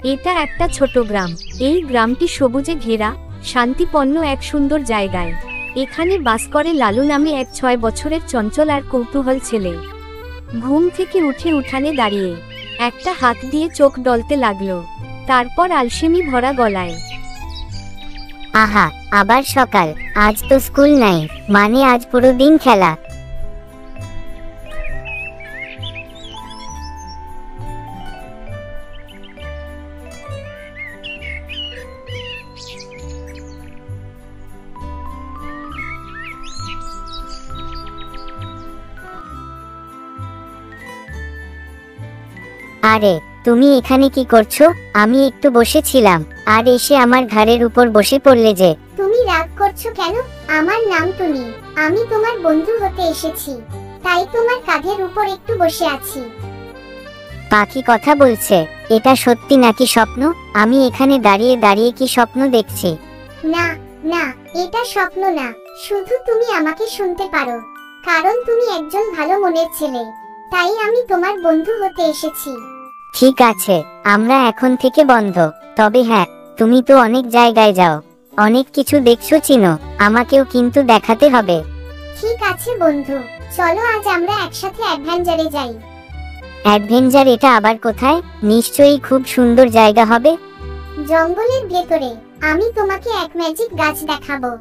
এটা একটা ছোট গ্রাম। এই গ্রামটি সবুজে ঘেরা, শান্তিপূর্ণ এক সুন্দর জায়গায়। এখানে বাস করে লালু নামে এক 6 বছরের চঞ্চল আর কৌতূহল ছেলে। ঘুম থেকে উঠে উঠানে দাঁড়িয়ে একটা হাত দিয়ে চোখ ডলতে লাগলো, তারপর আলসেমি ভরা গলায়, আহা, আবার সকাল। আজ তো স্কুল নাই, মানে আজ পুরো দিন খেলা। আরে তুমি এখানে কি করছো? আমি একটু বসেছিলাম, আর এসে আমার ঘাড়ের উপর বসে পড়লে যে। তুমি রাগ করছো কেন? আমার নাম টুনি, আমি তোমার বন্ধু হতে এসেছি, তাই তোমার কাঁধের উপর একটু বসে আছি। পাখি কথা বলছে, এটা সত্যি নাকি স্বপ্ন? আমি এখানে দাঁড়িয়ে দাঁড়িয়ে কি স্বপ্ন দেখছি? না না, এটা স্বপ্ন না, শুধু তুমি আমাকে শুনতে পারো, কারণ তুমি একজন ভালো মনের ছেলে, তাই আমি তোমার বন্ধু হতে এসেছি। ঠিক আছে, আমরা এখন থেকে বন্ধু। তবে হ্যাঁ, তুমি তো অনেক জায়গায় যাও, অনেক কিছু দেখছো, চিনো, আমাকেও কিন্তু দেখাতে হবে। ঠিক আছে বন্ধু, চলো আজ আমরা একসাথে অ্যাডভেঞ্চারে যাই। অ্যাডভেঞ্চার? এটা আবার কোথায়? নিশ্চয়ই খুব সুন্দর জায়গা হবে। জঙ্গলের ভেতরে, আমি তোমাকে এক ম্যাজিক গাছ দেখাবো।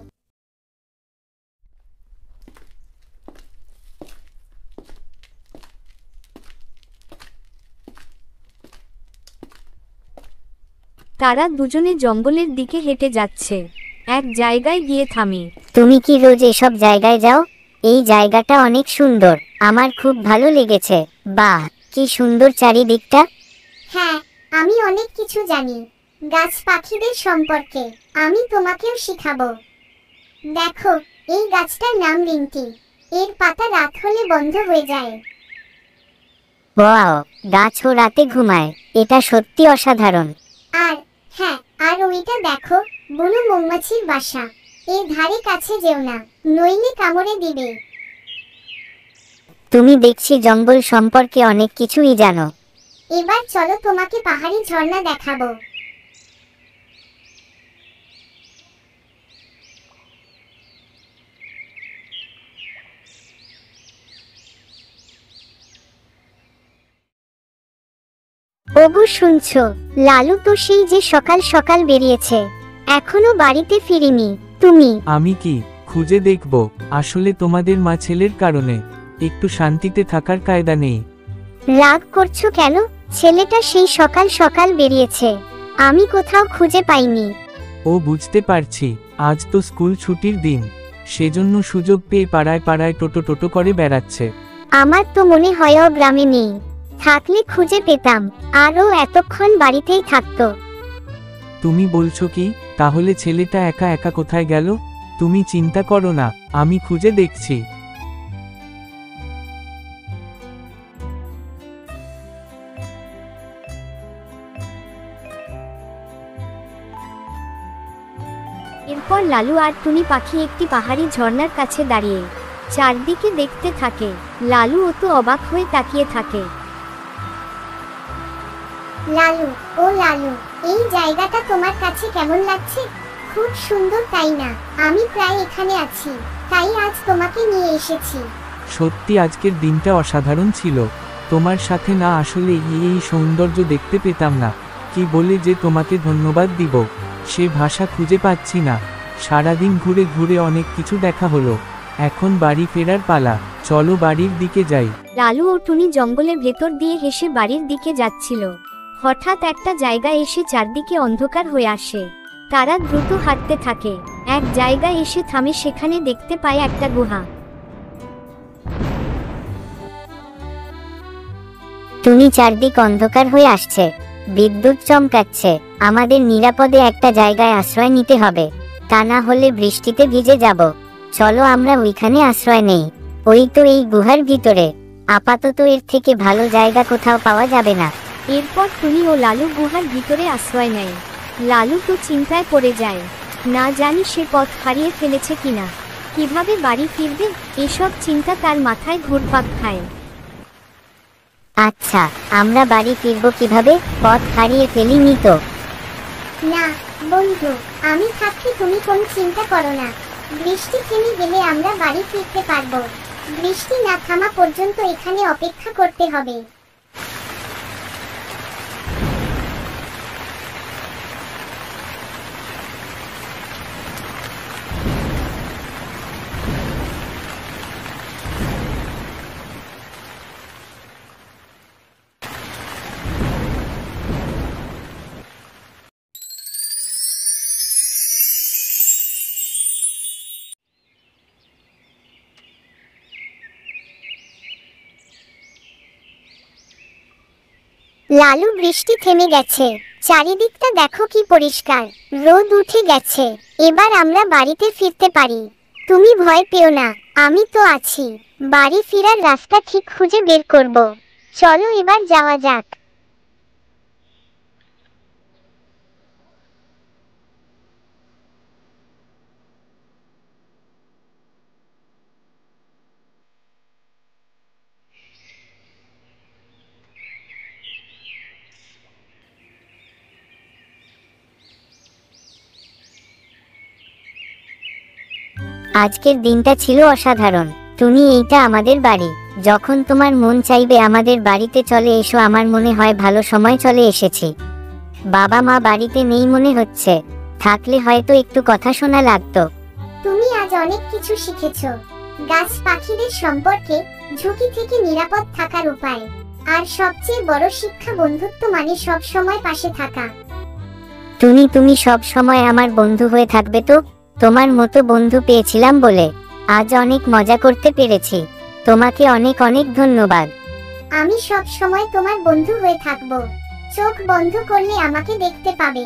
তারা দুজনে জঙ্গলের দিকে হেঁটে যাচ্ছে। এক জায়গায় গিয়ে থামে। তুমি কি রোজ এসব জায়গায় যাও? এই জায়গাটা অনেক সুন্দর, আমার খুব ভালো লেগেছে। বাহ, কি সুন্দর চারিদিকটা। হ্যাঁ, আমি অনেক কিছু জানি গাছ পাখিদের সম্পর্কে, আমি তোমাকেও শিখাবো। দেখো, এই গাছটার নাম লিংটি, এর পাতা রাত হলে বন্ধ হয়ে যায়। ওয়াও, গাছও রাতে ঘুমায়, এটা সত্যি অসাধারণ। আর হ্যাঁ, আর ওইটা দেখো, বুনো মৌমাছির বাসা, এর ধারে কাছে যেও না, নইলে কামড়ে দিবে। তুমি দেখছি জঙ্গল সম্পর্কে অনেক কিছুই জানো। এবার চলো তোমাকে পাহাড়ি ঝর্ণা দেখাবো। ওগো শুনছো? লালু তো সেই যে সকাল সকাল বেরিয়েছে, এখনো বাড়িতে ফিরিনি। তুমি? আমি কি খুঁজে দেখব? আসলে তোমাদের মা ছেলের কারণে একটু শান্তিতে থাকার কায়দা নেই। রাগ করছো কেন? ছেলেটা সেই সকাল সকাল বেরিয়েছে, আমি কোথাও খুঁজে পাইনি। ও বুঝতে পারছি, আজ তো স্কুল ছুটির দিন, সেজন্য সুযোগ পেয়ে পাড়ায় পাড়ায় টোটো টোটো করে বেড়াচ্ছে। আমার তো মনে হয় ও গ্রামে নেই, থাকলে খুঁজে পেতাম, আরও এতক্ষণ বাড়িতেই থাকতো। তুমি বলছো কি? তাহলে ছেলেটা একা একা কোথায় গেল? তুমি চিন্তা করো না, আমি খুঁজে দেখছি। এরপর লালু আর টুনি পাখি একটি পাহাড়ি ঝর্ণার কাছে দাঁড়িয়ে চারদিকে দেখতে থাকে। লালু অত অবাক হয়ে তাকিয়ে থাকে। লালু, ও লালু, এই জায়গাটা তোমার কাছে কেমন লাগছে? খুব সুন্দর তাই না? আমি প্রায় এখানে আছি, তাই আজ তোমাকে নিয়ে এসেছি। সত্যি আজকের দিনটা অসাধারণ ছিল, তোমার সাথে না আসলে এই সৌন্দর্য দেখতে পেতাম না। কি বলে যে তোমাকে ধন্যবাদ দিব সে ভাষা খুঁজে পাচ্ছি না। সারাদিন ঘুরে ঘুরে অনেক কিছু দেখা হলো, এখন বাড়ি ফেরার পালা, চলো বাড়ির দিকে যাই। লালু ও টুনি জঙ্গলের ভেতর দিয়ে হেসে বাড়ির দিকে যাচ্ছিল। হঠাৎ একটা জায়গায় এসে চারদিকে অন্ধকার হয়ে আসে। তারা দ্রুত হাঁটতে থাকে, এক জায়গায় এসে থামে, সেখানে দেখতে পায় একটা গুহা। টুনি, চারদিক অন্ধকার হয়ে আসছে, বিদ্যুৎ চমকাচ্ছে, আমাদের নিরাপদে একটা জায়গায় আশ্রয় নিতে হবে, তা না হলে বৃষ্টিতে ভিজে যাব। চলো আমরা ওইখানে আশ্রয় নেই। ওই তো এই গুহার ভিতরে, আপাতত এর থেকে ভালো জায়গা কোথাও পাওয়া যাবে না। এরপর টুনি ও লালু গুহার ভিতরে আশ্রয় নেয়। লালু তো চিন্তায় পড়ে যায়, না জানি সে পথ হারিয়ে ফেলেছে কিনা, কিভাবে বাড়ি ফিরবে, এসব চিন্তা তার মাথায় ঘুরপাক খায়। আচ্ছা, আমরা বাড়ি ফিরবো কিভাবে? পথ হারিয়ে ফেলিনি তো? না বন্ধু, আমি থাকতে তুমি কোনো চিন্তা করো না। বৃষ্টি থেমে গেলে আমরা বাড়ি ফিরতে পারবো। বৃষ্টি না থামা পর্যন্ত এখানে অপেক্ষা করতে হবে। লালু, বৃষ্টি থেমে গেছে। চারিদিকটা দেখো কি পরিষ্কার। রোদ উঠে গেছে। এবার আমরা বাড়িতে ফিরতে পারি। তুমি ভয় পেও না, আমি তো আছি। বাড়ি ফেরার রাস্তা ঠিক খুঁজে বের করব। চলো এবার যাওয়া যাক। আজকের দিনটা ছিল অসাধারণ। তুমি, এইটা আমাদের বাড়ি। যখন তোমার মন চাইবে আমাদের বাড়িতে চলে এসো। আমার মনে হয় ভালো সময় চলে এসেছি। বাবা মা বাড়িতে নেই মনে হচ্ছে। থাকলে হয়তো একটু কথা শোনা লাগতো। তুমি আজ অনেক কিছু শিখেছো। গাছ পাখিদের সম্পর্কে, ঝুঁকি থেকে নিরাপদ থাকার উপায়, আর সবচেয়ে বড় শিক্ষা বন্ধুত্ব মানে সব সময় পাশে থাকা। তুমি সব সময় আমার বন্ধু হয়ে থাকবে তো? তোমার মতো বন্ধু পেয়েছিলাম বলে আজ অনেক মজা করতে পেরেছি। তোমাকে অনেক অনেক ধন্যবাদ। আমি সব সময় তোমার বন্ধু হয়ে থাকবো। চোখ বন্ধ করলে আমাকে দেখতে পাবে।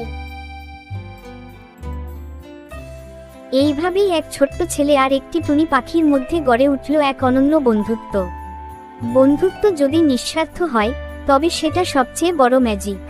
এইভাবেই এক ছোট্ট ছেলে আর একটি টুনি পাখির মধ্যে গড়ে উঠল এক অনন্য বন্ধুত্ব। বন্ধুত্ব যদি নিঃস্বার্থ হয় তবে সেটা সবচেয়ে বড় ম্যাজিক।